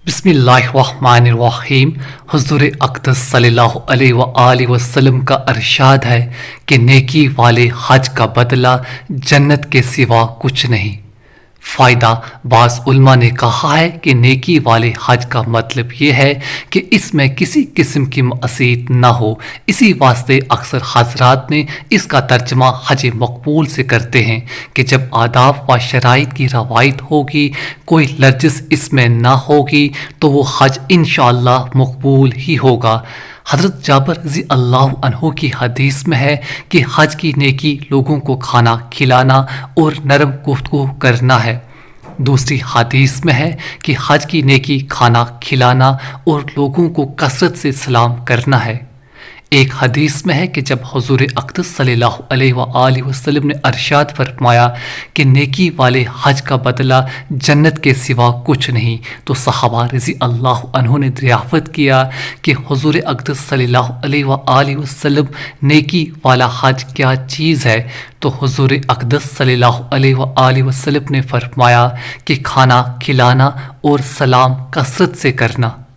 بسم اللہ الرحمن الرحیم۔ حضور اقدس صلی اللہ علیہ وآلہ وسلم کا ارشاد ہے کہ نیکی والے حج کا بدلہ جنت کے سوا کچھ نہیں۔ فائدہ: بعض علماء نے کہا ہے کہ نیکی والے حج کا مطلب یہ ہے کہ اس میں کسی قسم کی معصیت نہ ہو، اسی واسطے اکثر حضرات نے اس کا ترجمہ حج مقبول سے کرتے ہیں کہ جب آداب و شرائط کی روایت ہوگی، کوئی لرزش اس میں نہ ہوگی تو وہ حج انشاءاللہ مقبول ہی ہوگا۔ حضرت جابر رضی اللہ عنہ کی حدیث میں ہے کہ حج کی نیکی لوگوں کو کھانا کھلانا اور نرم گفتگو کرنا ہے۔ دوسری حدیث میں ہے کہ حج کی نیکی کھانا کھلانا اور لوگوں کو کثرت سے سلام کرنا ہے۔ ایک حدیث میں ہے کہ جب حضور اقدس صلی اللہ علیہ وآلہ وسلم نے ارشاد فرمایا کہ نیکی والے حج کا بدلہ جنت کے سوا کچھ نہیں، تو صحابہ رضی اللہ عنہ نے دریافت کیا کہ حضور اقدس صلی اللہ علیہ وآلہ وسلم نیکی والا حج کیا چیز ہے؟ تو حضور اقدس صلی اللہ علیہ وآلہ وسلم نے فرمایا کہ کھانا کھلانا اور سلام کثرت سے کرنا۔